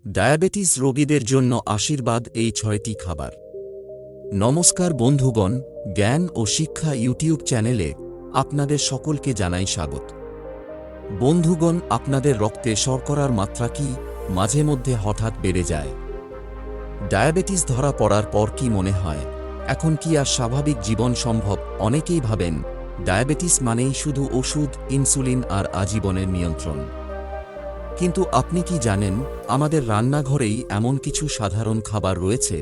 Diabetes রোগীদের জন্য আশীর্বাদ এই ৬টি খাবার। নমস্কার বন্ধুগণ, জ্ঞান ও শিক্ষা ইউটিউব চ্যানেলে আপনাদের সকলকে জানাই স্বাগত। বন্ধুগণ, আপনাদের রক্তে শর্করার মাত্রা কি মাঝে মধ্যে হঠাৎ বেড়ে যায়? ডায়াবেটিস ধরা পড়ার পর কি মনে হয়, এখন কি আর স্বাভাবিক জীবন সম্ভব? অনেকেই ভাবেন ডায়াবেটিস মানেই শুধু ওষুধ, ইনসুলিন আর আজীবনের নিয়ন্ত্রণ। কিন্তু আপনি কি জানেন, আমাদের রান্নাঘরেই এমন কিছু সাধারণ খাবার রয়েছে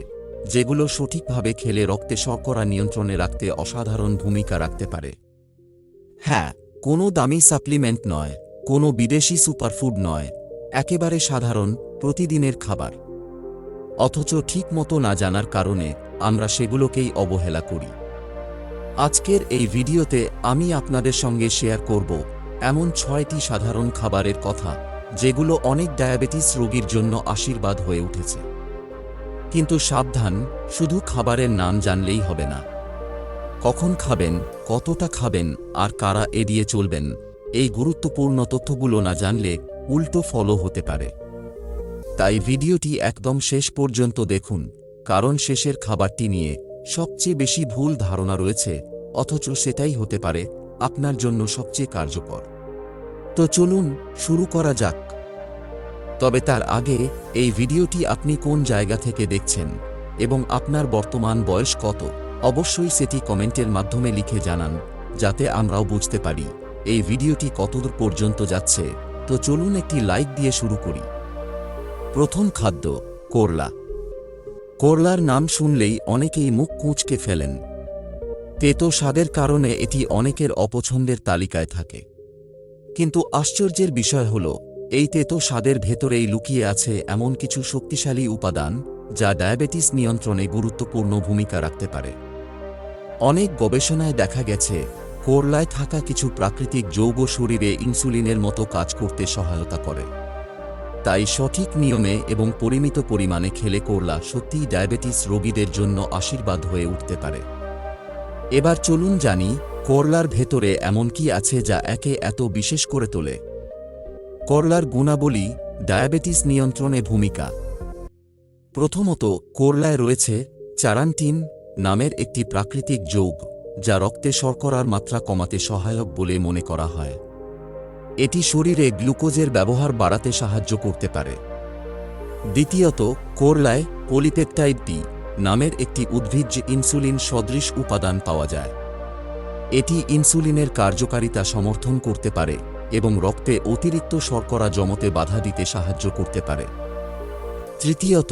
যেগুলো সঠিকভাবে খেলে রক্তে শর্করা নিয়ন্ত্রণে রাখতে অসাধারণ ভূমিকা রাখতে পারে। হ্যাঁ, কোনো দামি সাপ্লিমেন্ট নয়, কোনো বিদেশি সুপারফুড নয়, একেবারে সাধারণ প্রতিদিনের খাবার। অথচ ঠিকমতো না জানার কারণে আমরা সেগুলোকেই অবহেলা করি। আজকের এই ভিডিওতে আমি আপনাদের সঙ্গে শেয়ার করব এমন ৬টি সাধারণ খাবারের কথা যেগুলো অনেক ডায়াবেটিস রোগীর জন্য আশীর্বাদ হয়ে উঠেছে। কিন্তু সাবধান, শুধু খাবারের নাম জানলেই হবে না। কখন খাবেন, কতটা খাবেন আর কারা এড়িয়ে চলবেন, এই গুরুত্বপূর্ণ তথ্যগুলো না জানলে উল্টো ফলও হতে পারে। তাই ভিডিওটি একদম শেষ পর্যন্ত দেখুন, কারণ শেষের খাবারটি নিয়ে সবচেয়ে বেশি ভুল ধারণা রয়েছে, অথচ সেটাই হতে পারে আপনার জন্য সবচেয়ে কার্যকর। তো চলুন শুরু করা যাক। তবে তার আগে এই ভিডিওটি আপনি কোন জায়গা থেকে দেখছেন এবং আপনার বর্তমান বয়স কত, অবশ্যই সেটি কমেন্টের মাধ্যমে লিখে জানান, যাতে আমরাও বুঝতে পারি এই ভিডিওটি কতদূর পর্যন্ত যাচ্ছে। তো চলুন একটি লাইক দিয়ে শুরু করি। প্রথম খাদ্য, করলা। করলার নাম শুনলেই অনেকেই মুখ কুঁচকে ফেলেন। তেতো স্বাদের কারণে এটি অনেকের অপছন্দের তালিকায় থাকে। কিন্তু আশ্চর্যের বিষয় হল, এই তেতো স্বাদের ভেতরেই লুকিয়ে আছে এমন কিছু শক্তিশালী উপাদান যা ডায়াবেটিস নিয়ন্ত্রণে গুরুত্বপূর্ণ ভূমিকা রাখতে পারে। অনেক গবেষণায় দেখা গেছে, করলায় থাকা কিছু প্রাকৃতিক যৌগ শরীরে ইনসুলিনের মতো কাজ করতে সহায়তা করে। তাই সঠিক নিয়মে এবং পরিমিত পরিমাণে খেলে করলা সত্যিই ডায়াবেটিস রোগীদের জন্য আশীর্বাদ হয়ে উঠতে পারে। এবার চলুন জানি, করলার ভেতরে এমন কি আছে যা একে এত বিশেষ করে তোলে। করলার গুণাবলী, ডায়াবেটিস নিয়ন্ত্রণে ভূমিকা। প্রথমত, করলায় রয়েছে চারান্টিন নামের একটি প্রাকৃতিক যৌগ, যা রক্তে শর্করার মাত্রা কমাতে সহায়ক বলে মনে করা হয়। এটি শরীরে গ্লুকোজের ব্যবহার বাড়াতে সাহায্য করতে পারে। দ্বিতীয়ত, করলায় পলিপেপটাইড টি নামের একটি উদ্ভিজ্জ ইনসুলিন সদৃশ উপাদান পাওয়া যায়। এটি ইনসুলিনের কার্যকারিতা সমর্থন করতে পারে এবং রক্তে অতিরিক্ত শর্করা জমতে বাধা দিতে সাহায্য করতে পারে। তৃতীয়ত,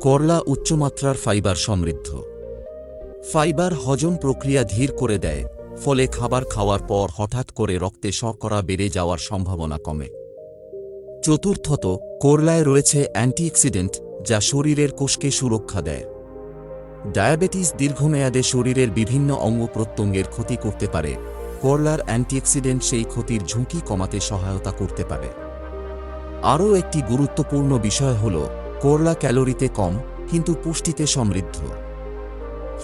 করলা উচ্চমাত্রার ফাইবার সমৃদ্ধ। ফাইবার হজম প্রক্রিয়া ধীর করে দেয়, ফলে খাবার খাওয়ার পর হঠাৎ করে রক্তে শর্করা বেড়ে যাওয়ার সম্ভাবনা কমে। চতুর্থত, করলায় রয়েছে অ্যান্টিঅক্সিডেন্ট যা শরীরের কোষকে সুরক্ষা দেয়। ডায়াবেটিস দীর্ঘমেয়াদে শরীরের বিভিন্ন অঙ্গ প্রত্যঙ্গের ক্ষতি করতে পারে। করলার অ্যান্টিঅক্সিডেন্ট সেই ক্ষতির ঝুঁকি কমাতে সহায়তা করতে পারে। আরও একটি গুরুত্বপূর্ণ বিষয় হল, করলা ক্যালোরিতে কম কিন্তু পুষ্টিতে সমৃদ্ধ।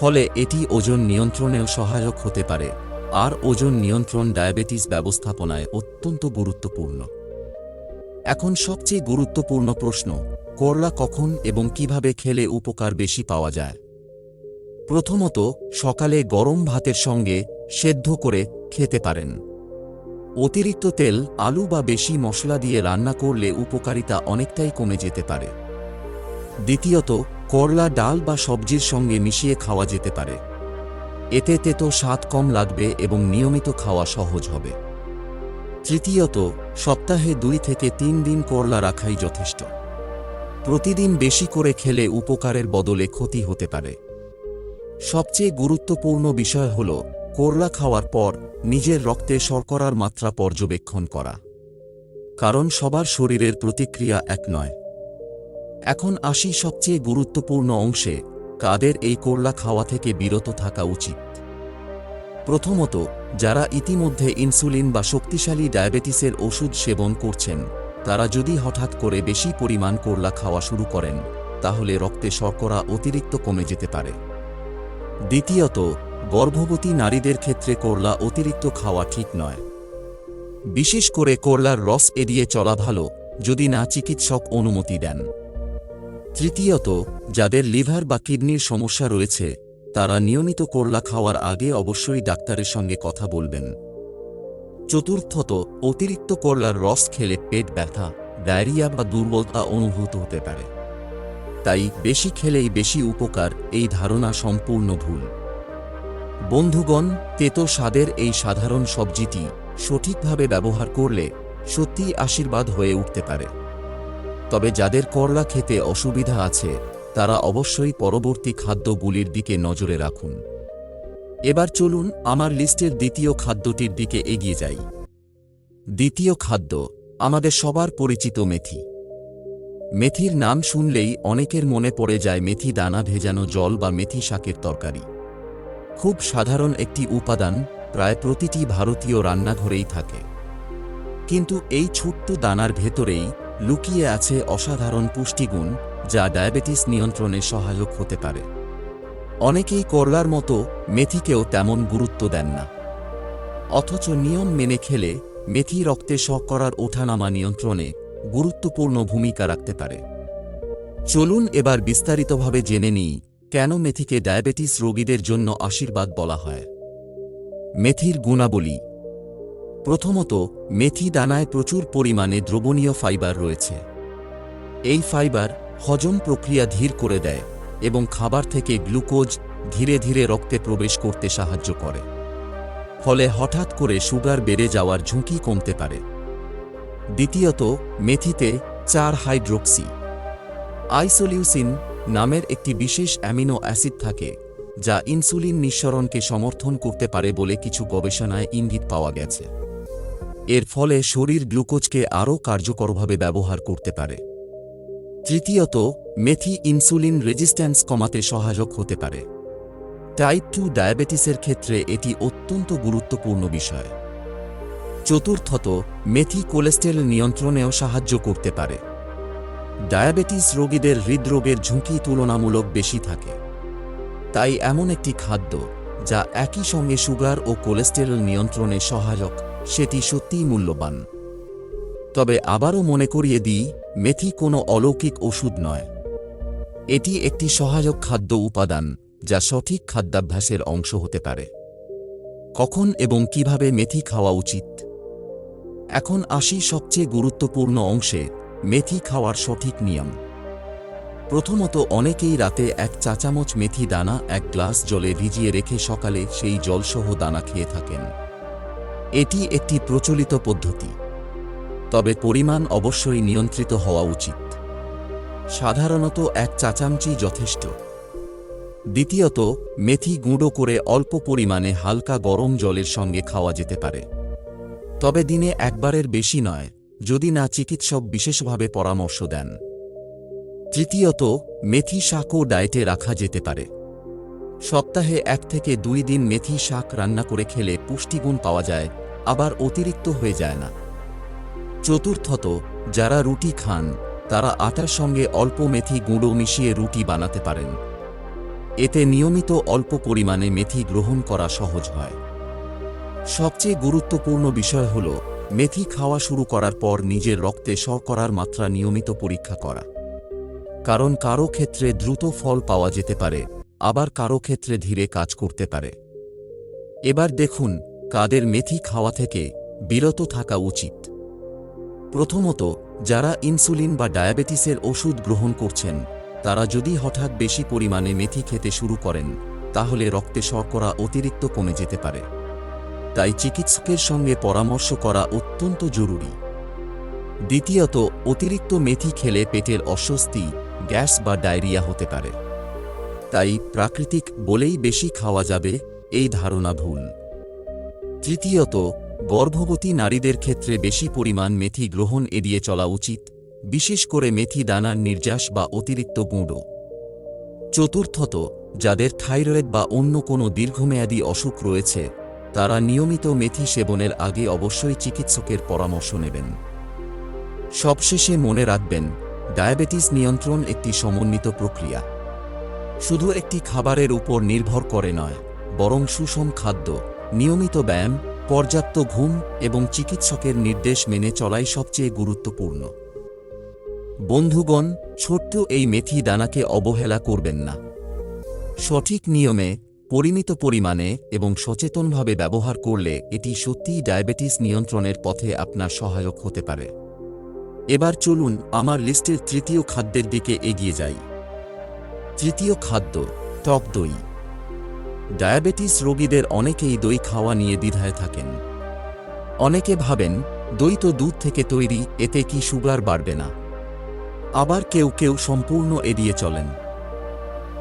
ফলে এটি ওজন নিয়ন্ত্রণেও সহায়ক হতে পারে, আর ওজন নিয়ন্ত্রণ ডায়াবেটিস ব্যবস্থাপনায় অত্যন্ত গুরুত্বপূর্ণ। এখন সবচেয়ে গুরুত্বপূর্ণ প্রশ্ন, করলা কখন এবং কিভাবে খেলে উপকার বেশি পাওয়া যায়? প্রথমত, সকালে গরম ভাতের সঙ্গে সেদ্ধ করে খেতে পারেন। অতিরিক্ত তেল, আলু বা বেশি মশলা দিয়ে রান্না করলে উপকারিতা অনেকটাই কমে যেতে পারে। দ্বিতীয়ত, করলা ডাল বা সবজির সঙ্গে মিশিয়ে খাওয়া যেতে পারে। এতে তেতো স্বাদ কম লাগবে এবং নিয়মিত খাওয়া সহজ হবে। তৃতীয়ত, সপ্তাহে 2 থেকে 3 দিন করলা রাখাই যথেষ্ট। প্রতিদিন বেশি করে খেলে উপকারের বদলে ক্ষতি হতে পারে। সবচেয়ে গুরুত্বপূর্ণ বিষয় হল, করলা খাওয়ার পর নিজের রক্তে শর্করার মাত্রা পর্যবেক্ষণ করা, কারণ সবার শরীরের প্রতিক্রিয়া এক নয়। এখন আসি সবচেয়ে গুরুত্বপূর্ণ অংশে, কাদের এই করলা খাওয়া থেকে বিরত থাকা উচিত। প্রথমত, যারা ইতিমধ্যে ইনসুলিন বা শক্তিশালী ডায়াবেটিসের ওষুধ সেবন করছেন, তারা যদি হঠাৎ করে বেশি পরিমাণ করলা খাওয়া শুরু করেন, তাহলে রক্তে শর্করা অতিরিক্ত কমে যেতে পারে। দ্বিতীয়ত, গর্ভবতী নারীদের ক্ষেত্রে করলা অতিরিক্ত খাওয়া ঠিক নয়। বিশেষ করে করলার রস এড়িয়ে চলা ভালো, যদি না চিকিৎসক অনুমতি দেন। তৃতীয়ত, যাদের লিভার বা কিডনির সমস্যা রয়েছে তারা নিয়মিত করলা খাওয়ার আগে অবশ্যই ডাক্তারের সঙ্গে কথা বলবেন। চতুর্থত, অতিরিক্ত করলার রস খেলে পেট ব্যথা, ডায়রিয়া বা দুর্বলতা অনুভূত হতে পারে। তাই বেশি খেলেই বেশি উপকার, এই ধারণা সম্পূর্ণ ভুল। বন্ধুগণ, তেতো স্বাদের এই সাধারণ সবজিটি সঠিকভাবে ব্যবহার করলে সত্যিই আশীর্বাদ হয়ে উঠতে পারে। তবে যাদের করলা খেতে অসুবিধা আছে তারা অবশ্যই পরবর্তী খাদ্যগুলির দিকে নজরে রাখুন। এবার চলুন আমার লিস্টের দ্বিতীয় খাদ্যটির দিকে এগিয়ে যাই। দ্বিতীয় খাদ্য আমাদের সবার পরিচিত মেথি। মেথির নাম শুনলেই অনেকের মনে পড়ে যায় মেথি দানা ভেজানো জল বা মেথি শাকের তরকারি। খুব সাধারণ একটি উপাদান, প্রায় প্রতিটি ভারতীয় রান্নাঘরেই থাকে। কিন্তু এই ছোট্ট দানার ভেতরেই লুকিয়ে আছে অসাধারণ পুষ্টিগুণ যা ডায়াবেটিস নিয়ন্ত্রণে সহায়ক হতে পারে। অনেকেই করলার মতো মেথিকেও তেমন গুরুত্ব দেন না, অথচ নিয়ম মেনে খেলে মেথি রক্তে শর্করার ওঠানামা নিয়ন্ত্রণে গুরুত্বপূর্ণ ভূমিকা রাখতে পারে। চলুন এবার বিস্তারিতভাবে জেনে নিই কেন মেথিকে ডায়াবেটিস রোগীদের জন্য আশীর্বাদ বলা হয়। মেথির গুণাবলী। প্রথমত, মেথি দানায় প্রচুর পরিমাণে দ্রবণীয় ফাইবার রয়েছে। এই ফাইবার হজম প্রক্রিয়া ধীর করে দেয় এবং খাবার থেকে গ্লুকোজ ধীরে ধীরে রক্তে প্রবেশ করতে সাহায্য করে। ফলে হঠাৎ করে সুগার বেড়ে যাওয়ার ঝুঁকি কমতে পারে। দ্বিতীয়ত, মেথিতে 4 হাইড্রোক্সি আইসোলিউসিন নামের একটি বিশেষ অ্যামিনো অ্যাসিড থাকে যা ইনসুলিন নিঃসরণকে সমর্থন করতে পারে বলে কিছু গবেষণায় ইঙ্গিত পাওয়া গেছে। এর ফলে শরীর গ্লুকোজকে আরও কার্যকরভাবে ব্যবহার করতে পারে। তৃতীয়ত, মেথি ইনসুলিন রেজিস্ট্যান্স কমাতে সহায়ক হতে পারে। টাইপ 2 ডায়াবেটিসের ক্ষেত্রে এটি অত্যন্ত গুরুত্বপূর্ণ বিষয়। চতুর্থত, মেথি কোলেস্টেরল নিয়ন্ত্রণেও সাহায্য করতে পারে। ডায়াবেটিস রোগীদের হৃদরোগের ঝুঁকি তুলনামূলক বেশি থাকে। তাই এমন একটি খাদ্য যা একই সঙ্গে সুগার ও কোলেস্টেরল নিয়ন্ত্রণে সহায়ক, সেটি সত্যিই মূল্যবান। তবে আবারও মনে করিয়ে দিই, মেথি কোনো অলৌকিক ওষুধ নয়। এটি একটি সহায়ক খাদ্য উপাদান যা সঠিক খাদ্যাভ্যাসের অংশ হতে পারে। কখন এবং কিভাবে মেথি খাওয়া উচিত? এখন আসি সবচেয়ে গুরুত্বপূর্ণ অংশে, মেথি খাওয়ার সঠিক নিয়ম। প্রথমত, অনেকেই রাতে 1 চা চামচ মেথি দানা 1 গ্লাস জলে ভিজিয়ে রেখে সকালে সেই জলসহ দানা খেয়ে থাকেন। এটি একটি প্রচলিত পদ্ধতি, তবে পরিমাণ অবশ্যই নিয়ন্ত্রিত হওয়া উচিত। সাধারণত 1 চা চামচই যথেষ্ট। দ্বিতীয়ত, মেথি গুঁড়ো করে অল্প পরিমাণে হালকা গরম জলের সঙ্গে খাওয়া যেতে পারে, তবে দিনে একবারের বেশি নয়, যদি না চিকিৎসক বিশেষভাবে পরামর্শ দেন। তৃতীয়ত, মেথি শাকও ডায়েটে রাখা যেতে পারে। সপ্তাহে 1 থেকে 2 দিন মেথি শাক রান্না করে খেলে পুষ্টিগুণ পাওয়া যায়, আবার অতিরিক্ত হয়ে যায় না। চতুর্থত, যারা রুটি খান তারা আটার সঙ্গে অল্প মেথি গুঁড়ো মিশিয়ে রুটি বানাতে পারেন। এতে নিয়মিত অল্প পরিমাণে মেথি গ্রহণ করা সহজ হয়। সবচেয়ে গুরুত্বপূর্ণ বিষয় হল মেথি খাওয়া শুরু করার পর নিজের রক্তে শর্করার মাত্রা নিয়মিত পরীক্ষা করা। কারণ কারো ক্ষেত্রে দ্রুত ফল পাওয়া যেতে পারে, আবার কারো ক্ষেত্রে ধীরে কাজ করতে পারে। এবার দেখুন কাদের মেথি খাওয়া থেকে বিরত থাকা উচিত। প্রথমত, যারা ইনসুলিন বা ডায়াবেটিসের ওষুধ গ্রহণ করছেন তারা যদি হঠাৎ বেশি পরিমাণে মেথি খেতে শুরু করেন তাহলে রক্তে শর্করা অতিরিক্ত কমে যেতে পারে। তাই চিকিৎসকের সঙ্গে পরামর্শ করা অত্যন্ত জরুরি। দ্বিতীয়ত, অতিরিক্ত মেথি খেলে পেটের অস্বস্তি, গ্যাস বা ডায়রিয়া হতে পারে। তাই প্রাকৃতিক বলেই বেশি খাওয়া যাবে, এই ধারণা ভুল। তৃতীয়ত, গর্ভবতী নারীদের ক্ষেত্রে বেশি পরিমাণ মেথি গ্রহণ এড়িয়ে চলা উচিত, বিশেষ করে মেথি দানার নির্যাস বা অতিরিক্ত গুঁড়ো। চতুর্থত, যাদের থাইরয়েড বা অন্য কোনো দীর্ঘমেয়াদী অসুখ রয়েছে তারা নিয়মিত মেথি সেবনের আগে অবশ্যই চিকিৎসকের পরামর্শ নেবেন। সবশেষে মনে রাখবেন, ডায়াবেটিস নিয়ন্ত্রণ একটি সমন্বিত প্রক্রিয়া। শুধু একটি খাবারের উপর নির্ভর করে নয়, বরং সুষম খাদ্য, নিয়মিত ব্যায়াম, পর্যাপ্ত ঘুম এবং চিকিৎসকের নির্দেশ মেনে চলাই সবচেয়ে গুরুত্বপূর্ণ। বন্ধুগণ, ছোট্ট এই মেথি দানাকে অবহেলা করবেন না। সঠিক নিয়মে, পরিমিত পরিমাণে এবং সচেতনভাবে ব্যবহার করলে এটি সত্যিই ডায়াবেটিস নিয়ন্ত্রণের পথে আপনার সহায়ক হতে পারে। এবার চলুন আমার লিস্টের তৃতীয় খাদ্যের দিকে এগিয়ে যাই। তৃতীয় খাদ্য, টক দই। ডায়াবেটিস রোগীদের অনেকেই দই খাওয়া নিয়ে দ্বিধায় থাকেন। অনেকে ভাবেন, দই তো দুধ থেকে তৈরি, এতে কি সুগার বাড়বে না? আবার কেউ কেউ সম্পূর্ণ এড়িয়ে চলেন।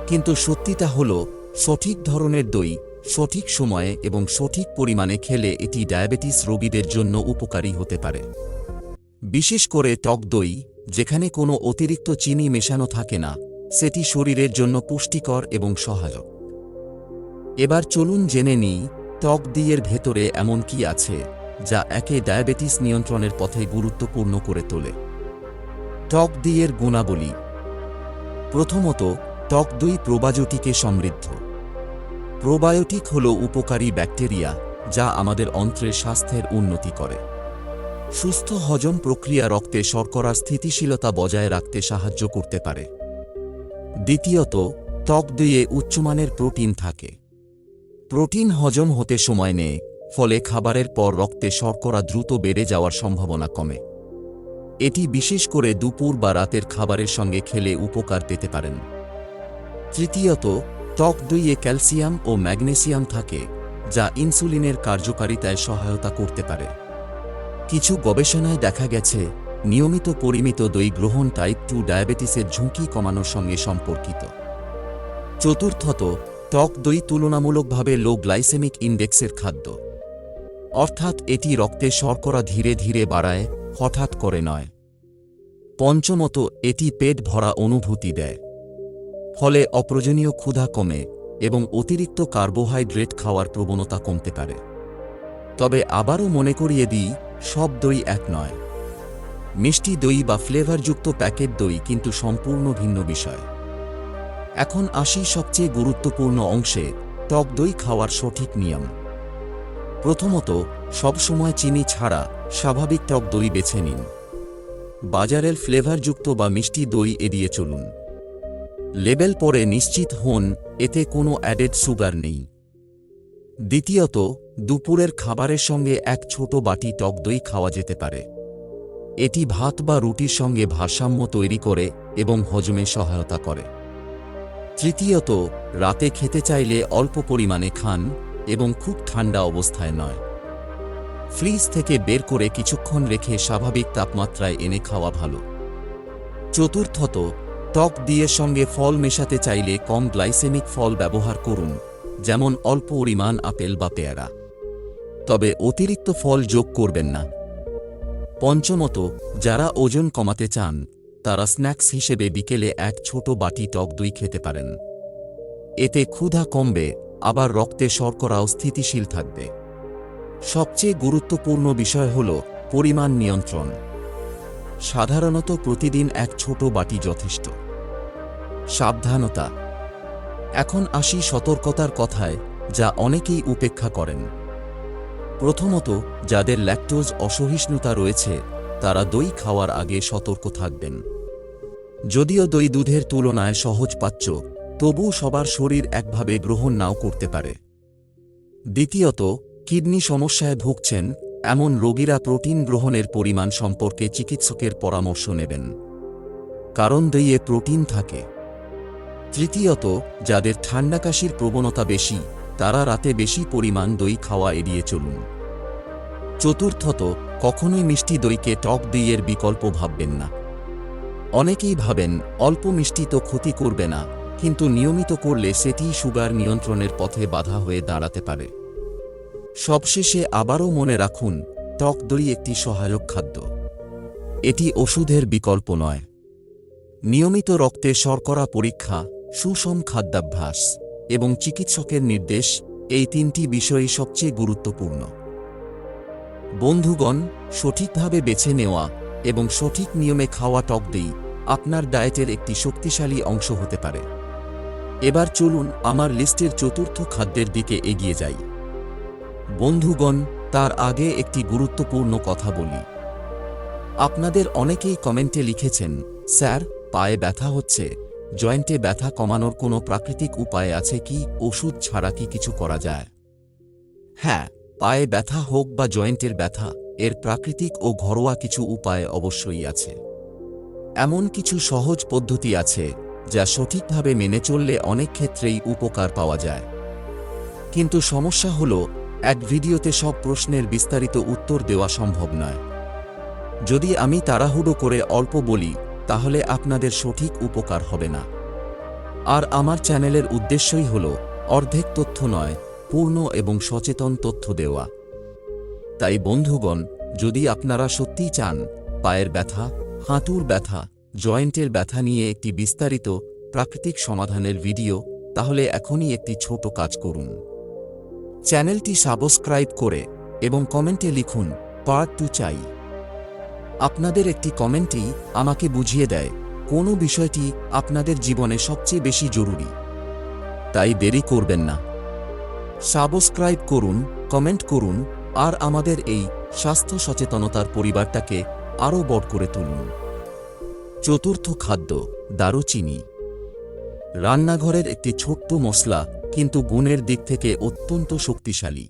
কিন্তু সত্যিটা হলো, সঠিক ধরনের দই, সঠিক সময়ে এবং সঠিক পরিমাণে খেলে এটি ডায়াবেটিস রোগীদের জন্য উপকারী হতে পারে। বিশেষ করে টক দই, যেখানে কোনো অতিরিক্ত চিনি মেশানো থাকে না, সেটি শরীরের জন্য পুষ্টিকর এবং সহায়ক। এবার চলুন জেনে নিই, টক দইয়ের ভেতরে এমন কি আছে যা একে ডায়াবেটিস নিয়ন্ত্রণের পথে গুরুত্বপূর্ণ করে তোলে। টক দইয়ের গুণাবলী। প্রথমত, টক দই প্রোবায়োটিকে সমৃদ্ধ। প্রোবায়োটিক হল উপকারী ব্যাকটেরিয়া যা আমাদের অন্ত্রের স্বাস্থ্যের উন্নতি করে। সুস্থ হজম প্রক্রিয়া, রক্তে শর্করার স্থিতিশীলতা বজায় রাখতে সাহায্য করতে পারে। দ্বিতীয়ত, টক দইয়ে উচ্চমানের প্রোটিন থাকে। প্রোটিন হজম হতে সময় নেয়, ফলে খাবারের পর রক্তে শর্করা দ্রুত বেড়ে যাওয়ার সম্ভাবনা কমে। এটি বিশেষ করে দুপুর বা রাতের খাবারের সঙ্গে খেলে উপকার পেতে পারেন। তৃতীয়ত, টক দইয়ে ক্যালসিয়াম ও ম্যাগনেসিয়াম থাকে, যা ইনসুলিনের কার্যকারিতায় সহায়তা করতে পারে। কিছু গবেষণায় দেখা গেছে, নিয়মিত পরিমিত দই গ্রহণ টাইপ 2 ডায়াবেটিসের ঝুঁকি কমানোর সঙ্গে সম্পর্কিত। চতুর্থত, টক দই তুলনামূলকভাবে লো গ্লাইসেমিক ইন্ডেক্সের খাদ্য। অর্থাৎ এটি রক্তে শর্করা ধীরে ধীরে বাড়ায়, হঠাৎ করে নয়। পঞ্চমত, এটি পেট ভরা অনুভূতি দেয়। ফলে অপ্রয়োজনীয় ক্ষুধা কমে এবং অতিরিক্ত কার্বোহাইড্রেট খাওয়ার প্রবণতা কমতে পারে। তবে আবারও মনে করিয়ে দিই, সব দই এক নয়। মিষ্টি দই বা ফ্লেভারযুক্ত প্যাকেট দই কিন্তু সম্পূর্ণ ভিন্ন বিষয়। এখন আসি সবচেয়ে গুরুত্বপূর্ণ অংশে, টক দই খাওয়ার সঠিক নিয়ম। প্রথমত, সবসময় চিনি ছাড়া স্বাভাবিক টক দই বেছে নিন। বাজারের ফ্লেভারযুক্ত বা মিষ্টি দই এড়িয়ে চলুন। লেবেল পড়ে নিশ্চিত হন এতে কোনো অ্যাডেড সুগার নেই। দ্বিতীয়ত, দুপুরের খাবারের সঙ্গে এক ছোট বাটি টক দই খাওয়া যেতে পারে। এটি ভাত বা রুটির সঙ্গে ভারসাম্য তৈরি করে এবং হজমে সহায়তা করে। তৃতীয়ত, রাতে খেতে চাইলে অল্প পরিমাণে খান এবং খুব ঠান্ডা অবস্থায় নয়। ফ্রিজ থেকে বের করে কিছুক্ষণ রেখে স্বাভাবিক তাপমাত্রায় এনে খাওয়া ভালো। চতুর্থত, টক দইয়ের সঙ্গে ফল মেশাতে চাইলে কম গ্লাইসেমিক ফল ব্যবহার করুন, যেমন অল্প পরিমাণ আপেল বা পেয়ারা। তবে অতিরিক্ত ফল যোগ করবেন না। পঞ্চমত, যারা ওজন কমাতে চান তারা স্ন্যাক্স হিসেবে বিকেলে এক ছোট বাটি টক দই খেতে পারেন। এতে ক্ষুধা কমবে, আবার রক্তে শর্করাও স্থিতিশীল থাকবে। সবচেয়ে গুরুত্বপূর্ণ বিষয় হল পরিমাণ নিয়ন্ত্রণ। সাধারণত প্রতিদিন এক ছোট বাটি যথেষ্ট। সাবধানতা। এখন আসি সতর্কতার কথায়, যা অনেকেই উপেক্ষা করেন। প্রথমত, যাদের ল্যাকটোজ অসহিষ্ণুতা রয়েছে তারা দই খাওয়ার আগে সতর্ক থাকবেন। যদিও দই দুধের তুলনায় সহজপাচ্য, তবু সবার শরীর একভাবে গ্রহণ নাও করতে পারে। দ্বিতীয়ত, কিডনি সমস্যায় ভুগছেন এমন রোগীরা প্রোটিন গ্রহণের পরিমাণ সম্পর্কে চিকিৎসকের পরামর্শ নেবেন, কারণ দইয়ে প্রোটিন থাকে। তৃতীয়ত, যাদের ঠান্ডা কাশির প্রবণতা বেশি তারা রাতে বেশি পরিমাণ দই খাওয়া এড়িয়ে চলুন। চতুর্থত, কখনোই মিষ্টি দইকে টক দইয়ের বিকল্প ভাববেন না। অনেকেই ভাবেন অল্প মিষ্টি তো ক্ষতি করবে না, কিন্তু নিয়মিত করলে সেটি সুগার নিয়ন্ত্রণের পথে বাধা হয়ে দাঁড়াতে পারে। সবশেষে আবারও মনে রাখুন, টক দই একটি সহায়ক খাদ্য। এটি ওষুধের বিকল্প নয়। নিয়মিত রক্তে শর্করা পরীক্ষা, সুষম খাদ্যাভ্যাস এবং চিকিৎসকের নির্দেশ, এই তিনটি বিষয়ই সবচেয়ে গুরুত্বপূর্ণ। বন্ধুগণ, সঠিকভাবে বেছে নেওয়া এবং সঠিক নিয়মে খাওয়া টক দই আপনার ডায়েটের একটি শক্তিশালী অংশ হতে পারে। এবার চলুন আমার লিস্টের চতুর্থ খাদ্যের দিকে এগিয়ে যাই। বন্ধুগণ, তার আগে একটি গুরুত্বপূর্ণ কথা বলি। আপনাদের অনেকেই কমেন্টে লিখেছেন স্যার, পায়ে ব্যথা হচ্ছে, জয়েন্টে ব্যথা কমানোর কোনো প্রাকৃতিক উপায় আছে কি? ওষুধ ছাড়া কি কিছু করা যায়? হ্যাঁ, পায়ে ব্যথা হোক বা জয়েন্টের ব্যথা, এর প্রাকৃতিক ও ঘরোয়া কিছু উপায় অবশ্যই আছে। এমন কিছু সহজ পদ্ধতি আছে যা সঠিকভাবে মেনে চললে অনেক ক্ষেত্রেই উপকার পাওয়া যায়। কিন্তু সমস্যা হলো, এক ভিডিওতে সব প্রশ্নের বিস্তারিত উত্তর দেওয়া সম্ভব নয়। যদি আমি তাড়াহুড়ো করে অল্প বলি, তাহলে আপনাদের সঠিক উপকার হবে না। আর আমার চ্যানেলের উদ্দেশ্যই হল অর্ধেক তথ্য নয়, পূর্ণ এবং সচেতন তথ্য দেওয়া। তাই বন্ধুগণ, যদি আপনারা সত্যিই চান পায়ের ব্যথা, হাঁটুর ব্যথা, জয়েন্টের ব্যথা নিয়ে একটি বিস্তারিত প্রাকৃতিক সমাধানের ভিডিও, তাহলে এখনই একটি ছোট কাজ করুন। চ্যানেলটি সাবস্ক্রাইব করে এবং কমেন্টে লিখুন পার্ট 2 চাই। আপনাদের একটি কমেন্টই আমাকে বুঝিয়ে দেয় কোন বিষয়টি আপনাদের জীবনে সবচেয়ে বেশি জরুরি। তাই দেরি করবেন না, সাবস্ক্রাইব করুন, কমেন্ট করুন, আর আমাদের এই স্বাস্থ্য সচেতনতার পরিবারটাকে আরও বড় করে তুলুন। চতুর্থ খাদ্য, দারুচিনি। রান্নাঘরের একটি ছোট্ট মশলা, কিন্তু গুণের দিক থেকে অত্যন্ত শক্তিশালী।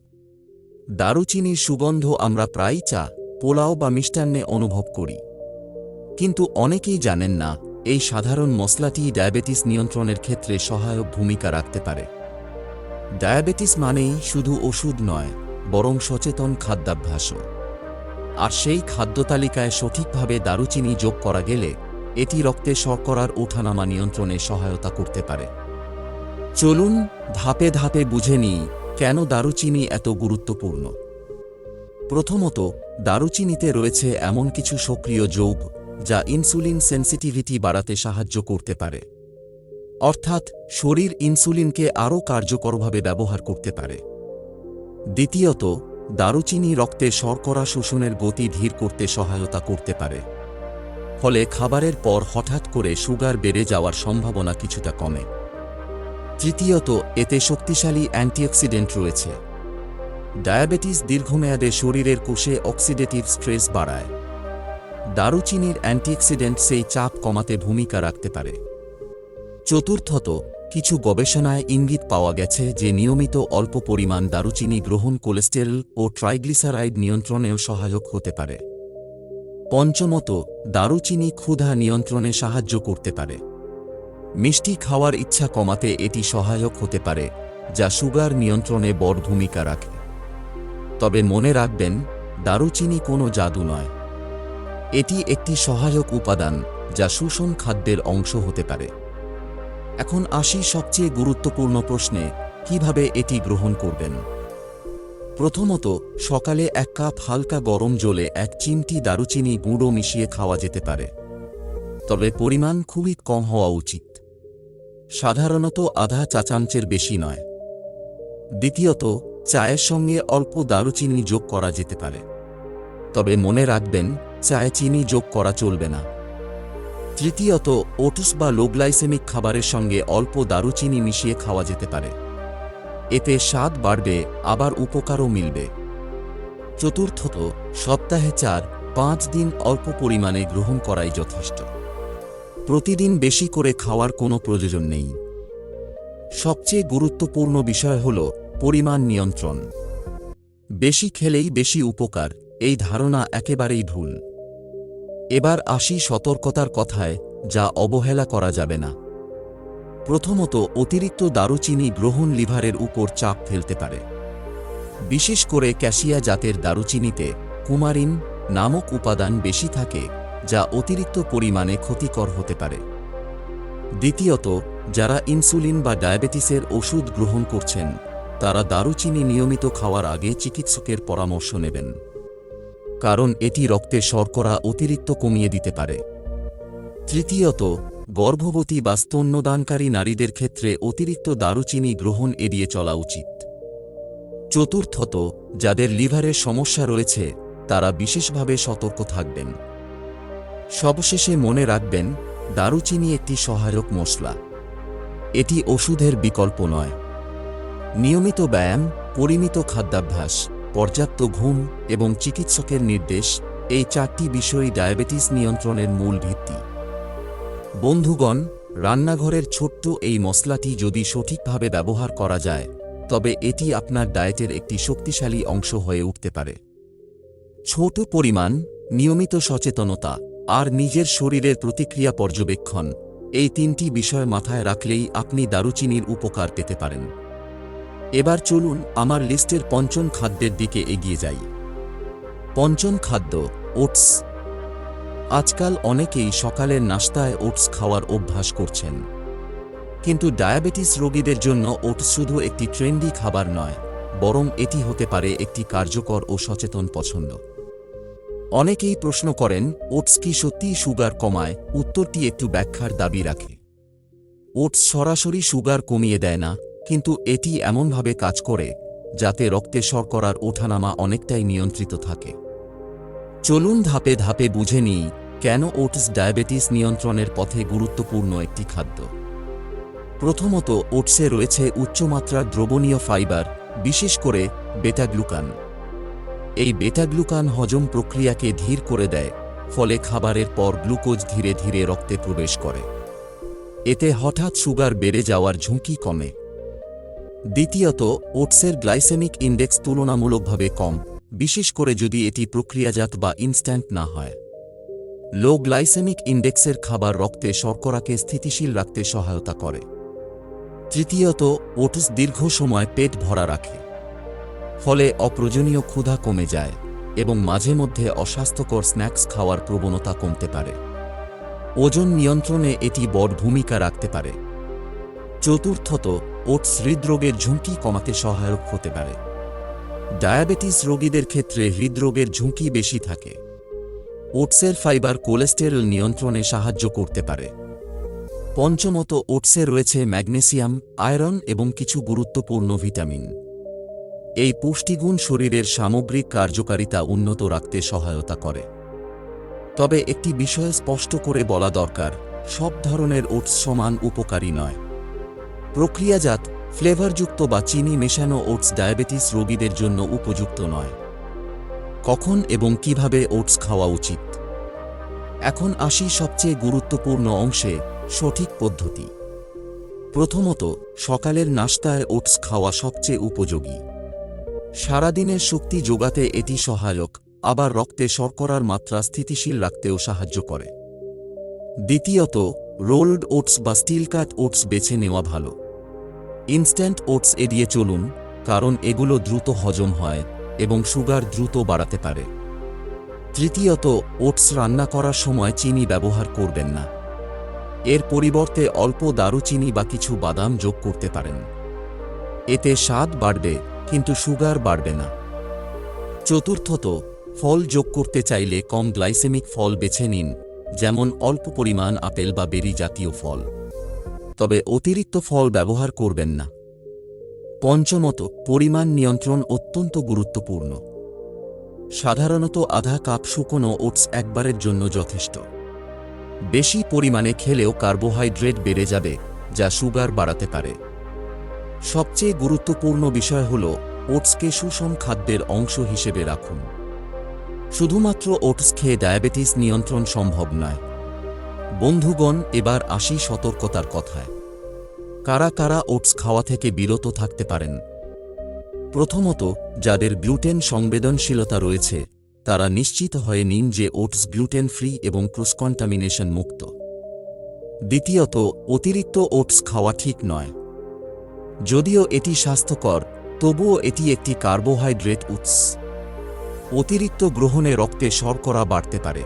দারুচিনির সুগন্ধ আমরা প্রায়ই চা, পোলাও বা মিষ্টান্নে অনুভব করি। কিন্তু অনেকেই জানেন না, এই সাধারণ মশলাটি ডায়াবেটিস নিয়ন্ত্রণের ক্ষেত্রে সহায়ক ভূমিকা রাখতে পারে। ডায়াবেটিস মানেই শুধু ওষুধ নয়, বরং সচেতন খাদ্যাভ্যাসও। আর সেই খাদ্য তালিকায় সঠিকভাবে দারুচিনি যোগ করা গেলে এটি রক্তে শর্করার ওঠানামা নিয়ন্ত্রণে সহায়তা করতে পারে। চলুন ধাপে ধাপে বুঝে নিই কেন দারুচিনি এত গুরুত্বপূর্ণ। প্রথমত, দারুচিনিতে রয়েছে এমন কিছু সক্রিয় যৌগ যা ইনসুলিন সেন্সিটিভিটি বাড়াতে সাহায্য করতে পারে। অর্থাৎ শরীর ইনসুলিনকে আরও কার্যকরভাবে ব্যবহার করতে পারে। দ্বিতীয়ত, দারুচিনি রক্তে শর্করা শোষণের গতি ধীর করতে সহায়তা করতে পারে। ফলে খাবারের পর হঠাৎ করে সুগার বেড়ে যাওয়ার সম্ভাবনা কিছুটা কমে। তৃতীয়ত, এতে শক্তিশালী অ্যান্টিঅক্সিডেন্ট রয়েছে। ডায়াবেটিস দীর্ঘমেয়াদে শরীরের কোষে অক্সিডেটিভ স্ট্রেস বাড়ায়। দারুচিনির অ্যান্টিঅক্সিডেন্ট সেই চাপ কমাতে ভূমিকা রাখতে পারে। চতুর্থত, কিছু গবেষণায় ইঙ্গিত পাওয়া গেছে যে নিয়মিত অল্প পরিমাণ দারুচিনি গ্রহণ কোলেস্টেরল ও ট্রাইগ্লিসারাইড নিয়ন্ত্রণেও সহায়ক হতে পারে। পঞ্চমত, দারুচিনি ক্ষুধা নিয়ন্ত্রণে সাহায্য করতে পারে। মিষ্টি খাওয়ার ইচ্ছা কমাতে এটি সহায়ক হতে পারে, যা সুগার নিয়ন্ত্রণে বড় ভূমিকা রাখে। তবে মনে রাখবেন, দারুচিনি কোনো জাদু নয়। এটি একটি সহায়ক উপাদান যা সুষম খাদ্যের অংশ হতে পারে। এখন আসি সবচেয়ে গুরুত্বপূর্ণ প্রশ্নে, কিভাবে এটি গ্রহণ করবেন। প্রথমত, সকালে 1 কাপ হালকা গরম জলে 1 চিমটি দারুচিনি গুঁড়ো মিশিয়ে খাওয়া যেতে পারে। তবে পরিমাণ খুবই কম হওয়া উচিত, সাধারণত আধা চা চামচের বেশি নয়। দ্বিতীয়ত, চায়ের সঙ্গে অল্প দারুচিনি যোগ করা যেতে পারে। তবে মনে রাখবেন, চায়ে চিনি যোগ করা চলবে না। তৃতীয়ত, ওটস বা লো গ্লাইসেমিক খাবারের সঙ্গে অল্প দারুচিনি মিশিয়ে খাওয়া যেতে পারে। এতে স্বাদ বাড়বে, আবার উপকারও মিলবে। চতুর্থত, সপ্তাহে 4-5 দিন অল্প পরিমাণে গ্রহণ করাই যথেষ্ট। প্রতিদিন বেশি করে খাওয়ার কোনো প্রয়োজন নেই। সবচেয়ে গুরুত্বপূর্ণ বিষয় হল পরিমাণ নিয়ন্ত্রণ। বেশি খেলেই বেশি উপকার, এই ধারণা একেবারেই ভুল। এবার আসি সতর্কতার কথায়, যা অবহেলা করা যাবে না। প্রথমত, অতিরিক্ত দারুচিনি গ্রহণ লিভারের উপর চাপ ফেলতে পারে। বিশেষ করে ক্যাসিয়া জাতের দারুচিনিতে কুমারিন নামক উপাদান বেশি থাকে, যা অতিরিক্ত পরিমাণে ক্ষতিকর হতে পারে। দ্বিতীয়ত, যারা ইনসুলিন বা ডায়াবেটিসের ওষুধ গ্রহণ করছেন, তারা দারুচিনি নিয়মিত খাওয়ার আগে চিকিৎসকের পরামর্শ নেবেন, কারণ এটি রক্তে শর্করা অতিরিক্ত কমিয়ে দিতে পারে। তৃতীয়ত, গর্ভবতী বা স্তন্যদানকারী নারীদের ক্ষেত্রে অতিরিক্ত দারুচিনি গ্রহণ এড়িয়ে চলা উচিত। চতুর্থত, যাদের লিভারের সমস্যা রয়েছে, তারা বিশেষভাবে সতর্ক থাকবেন। সবশেষে মনে রাখবেন, দারুচিনি একটি সহায়ক মশলা। এটি ওষুধের বিকল্প নয়। নিয়মিত ব্যায়াম, পরিমিত খাদ্যাভ্যাস, পর্যাপ্ত ঘুম এবং চিকিৎসকের নির্দেশ, এই 4টি বিষয়ই ডায়াবেটিস নিয়ন্ত্রণের মূল ভিত্তি। বন্ধুগণ, রান্নাঘরের ছোট্ট এই মশলাটি যদি সঠিকভাবে ব্যবহার করা যায়, তবে এটি আপনার ডায়েটের একটি শক্তিশালী অংশ হয়ে উঠতে পারে। ছোট পরিমাণ, নিয়মিত সচেতনতা আর নিজের শরীরের প্রতিক্রিয়া পর্যবেক্ষণ, এই তিনটি বিষয় মাথায় রাখলেই আপনি দারুচিনির উপকার পেতে পারেন। এবার চলুন আমার লিস্টের পঞ্চম খাদ্যের দিকে এগিয়ে যাই। পঞ্চম খাদ্য, ওটস। আজকাল অনেকেই সকালের নাশতায় ওটস খাওয়ার অভ্যাস করছেন। কিন্তু ডায়াবেটিস রোগীদের জন্য ওটস শুধু একটি ট্রেন্ডি খাবার নয়, বরং এটি হতে পারে একটি কার্যকর ও সচেতন পছন্দ। অনেকেই প্রশ্ন করেন, ওটস কি সত্যিই সুগার কমায়? উত্তরটি একটু ব্যাখ্যার দাবি রাখে। ওটস সরাসরি সুগার কমিয়ে দেয় না, কিন্তু এটি এমনভাবে কাজ করে যাতে রক্তে শর্করার ওঠানামা অনেকটাই নিয়ন্ত্রিত থাকে। চলুন ধাপে ধাপে বুঝে নিই কেন ওটস ডায়াবেটিস নিয়ন্ত্রণের পথে গুরুত্বপূর্ণ একটি খাদ্য। প্রথমত, ওটসে রয়েছে উচ্চমাত্রার দ্রবণীয় ফাইবার, বিশেষ করে বেটা-গ্লুকান। এই বেটা-গ্লুকান হজম প্রক্রিয়াকে ধীর করে দেয়, ফলে খাবারের পর গ্লুকোজ ধীরে ধীরে রক্তে প্রবেশ করে। এতে হঠাৎ সুগার বেড়ে যাওয়ার ঝুঁকি কমে। দ্বিতীয়ত, ওটসের গ্লাইসেমিক ইন্ডেক্স তুলনামূলকভাবে কম, বিশেষ করে যদি এটি প্রক্রিয়াজাত বা ইনস্ট্যান্ট না হয়। লো গ্লাইসেমিক ইন্ডেক্সের খাবার রক্তে শর্করাকে স্থিতিশীল রাখতে সহায়তা করে। তৃতীয়ত, ওটস দীর্ঘ সময় পেট ভরা রাখে, ফলে অপ্রয়োজনীয় ক্ষুধা কমে যায় এবং মাঝে মধ্যে অস্বাস্থ্যকর স্ন্যাক্স খাওয়ার প্রবণতা কমতে পারে। ওজন নিয়ন্ত্রণে এটি বড় ভূমিকা রাখতে পারে। চতুর্থত, ওটস হৃদরোগের ঝুঁকি কমাতে সহায়ক হতে পারে। ডায়াবেটিস রোগীদের ক্ষেত্রে হৃদরোগের ঝুঁকি বেশি থাকে। ওটসের ফাইবার কোলেস্টেরল নিয়ন্ত্রণে সাহায্য করতে পারে। পঞ্চমত, ওটসে রয়েছে ম্যাগনেসিয়াম, আয়রন এবং কিছু গুরুত্বপূর্ণ ভিটামিন। এই পুষ্টিগুণ শরীরের সামগ্রিক কার্যকারিতা উন্নত রাখতে সহায়তা করে। তবে একটি বিষয় স্পষ্ট করে বলা দরকার, সব ধরনের ওটস সমান উপকারী নয়। প্রক্রিয়াজাত, ফ্লেভারযুক্ত বা চিনি মেশানো ওটস ডায়াবেটিস রোগীদের জন্য উপযুক্ত নয়। কখন এবং কিভাবে ওটস খাওয়া উচিত? এখন আসি সবচেয়ে গুরুত্বপূর্ণ অংশে, সঠিক পদ্ধতি। প্রথমত, সকালের নাশতায় ওটস খাওয়া সবচেয়ে উপযোগী। সারাদিনের শক্তি যোগাতে এটি সহায়ক, আবার রক্তে শর্করার মাত্রা স্থিতিশীল রাখতেও সাহায্য করে। দ্বিতীয়ত, রোলড ওটস বা স্টিল কাট ওটস বেছে নেওয়া ভালো। ইনস্ট্যান্ট ওটস এড়িয়ে চলুন, কারণ এগুলো দ্রুত হজম হয় এবং সুগার দ্রুত বাড়াতে পারে। তৃতীয়ত, ওটস রান্না করার সময় চিনি ব্যবহার করবেন না। এর পরিবর্তে অল্প দারুচিনি বা কিছু বাদাম যোগ করতে পারেন। এতে স্বাদ বাড়বে, কিন্তু সুগার বাড়বে না। চতুর্থত, ফল যোগ করতে চাইলে কম গ্লাইসেমিক ফল বেছে নিন, যেমন অল্প পরিমাণ আপেল বা বেরি জাতীয় ফল। তবে অতিরিক্ত ফল ব্যবহার করবেন না। পঞ্চমত, পরিমাণ নিয়ন্ত্রণ অত্যন্ত গুরুত্বপূর্ণ। সাধারণত আধা কাপ শুকনো ওটস একবারের জন্য যথেষ্ট। বেশি পরিমাণে খেলেও কার্বোহাইড্রেট বেড়ে যাবে, যা সুগার বাড়াতে পারে। সবচেয়ে গুরুত্বপূর্ণ বিষয় হল, ওটসকে সুষম খাদ্যের অংশ হিসেবে রাখুন। শুধুমাত্র ওটস খেয়ে ডায়াবেটিস নিয়ন্ত্রণ সম্ভব নয়। বন্ধুগণ, এবার আসি সতর্কতার কথায়। কারা কারা ওটস খাওয়া থেকে বিরত থাকতে পারেন? প্রথমত, যাদের গ্লুটেন সংবেদনশীলতা রয়েছে, তারা নিশ্চিত হয়ে নিন যে ওটস গ্লুটেন ফ্রি এবং ক্রস কন্টামিনেশন মুক্ত। দ্বিতীয়ত, অতিরিক্ত ওটস খাওয়া ঠিক নয়। যদিও এটি স্বাস্থ্যকর, তবুও এটি একটি কার্বোহাইড্রেট উৎস। অতিরিক্ত গ্রহণে রক্তে শর্করা বাড়তে পারে।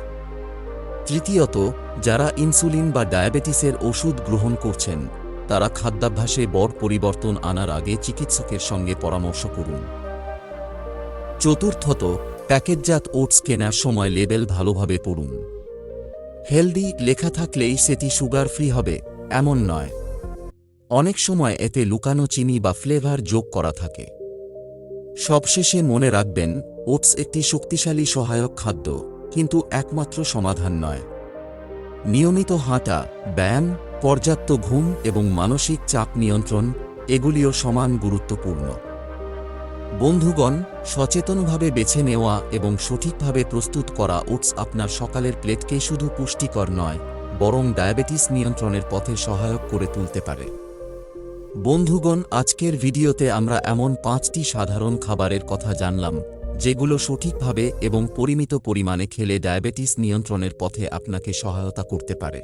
তৃতীয়ত, যারা ইনসুলিন বা ডায়াবেটিসের ওষুধ গ্রহণ করছেন, তারা খাদ্যাভ্যাসে বড় পরিবর্তন আনার আগে চিকিৎসকের সঙ্গে পরামর্শ করুন। চতুর্থত, প্যাকেটজাত ওটস কেনার সময় লেবেল ভালোভাবে পড়ুন। হেলদি লেখা থাকলেই সেটি সুগার ফ্রি হবে, এমন নয়। অনেক সময় এতে লুকানো চিনি বা ফ্লেভার যোগ করা থাকে। সবশেষে মনে রাখবেন, ওটস একটি শক্তিশালী সহায়ক খাদ্য, কিন্তু একমাত্র সমাধান নয়। নিয়মিত হাঁটা, ব্যায়াম, পর্যাপ্ত ঘুম এবং মানসিক চাপ নিয়ন্ত্রণ, এগুলিও সমান গুরুত্বপূর্ণ। বন্ধুগণ, সচেতনভাবে বেছে নেওয়া এবং সঠিকভাবে প্রস্তুত করা ওটস আপনার সকালের প্লেটকে শুধু পুষ্টিকর নয়, বরং ডায়াবেটিস নিয়ন্ত্রণের পথে সহায়ক করে তুলতে পারে। বন্ধুগণ, আজকের ভিডিওতে আমরা এমন 5টি সাধারণ খাবারের কথা জানলাম যেগুলো সঠিকভাবে এবং পরিমিত পরিমাণে খেলে ডায়াবেটিস নিয়ন্ত্রণের পথে আপনাকে সহায়তা করতে পারে।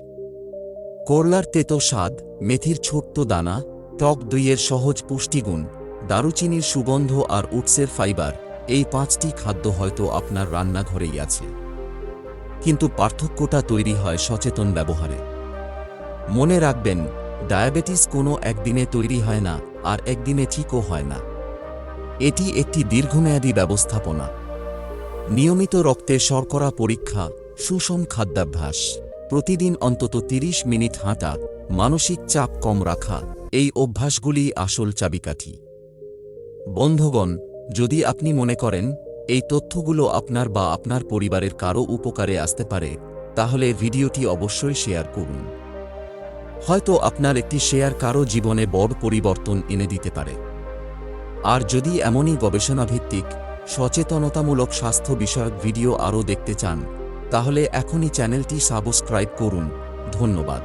করলার তেতো স্বাদ, মেথির ছোট্ট দানা, টক দইয়ের সহজ পুষ্টিগুণ, দারুচিনির সুগন্ধ আর উটসের ফাইবার, এই 5টি খাদ্য হয়তো আপনার রান্নাঘরেই আছে, কিন্তু পার্থক্যটা তৈরি হয় সচেতন ব্যবহারে। মনে রাখবেন, ডায়াবেটিস কোনো একদিনে তৈরি হয় না, আর একদিনে ঠিকও হয় না। এটি একটি দীর্ঘমেয়াদী ব্যবস্থাপনা। নিয়মিত রক্তে শর্করা পরীক্ষা, সুষম খাদ্যাভ্যাস, প্রতিদিন অন্তত 30 মিনিট হাঁটা, মানসিক চাপ কম রাখা, এই অভ্যাসগুলি আসল চাবিকাঠি। বন্ধুগণ, যদি আপনি মনে করেন এই তথ্যগুলো আপনার বা আপনার পরিবারের কারো উপকারে আসতে পারে, তাহলে ভিডিওটি অবশ্যই শেয়ার করুন। হয়তো আপনার একটি শেয়ার কারো জীবনে বড় পরিবর্তন এনে দিতে পারে। আর যদি এমনই গবেষণাভিত্তিক, সচেতনতামূলক স্বাস্থ্য বিষয়ক ভিডিও আরও দেখতে চান, তাহলে এখনই চ্যানেলটি সাবস্ক্রাইব করুন। ধন্যবাদ।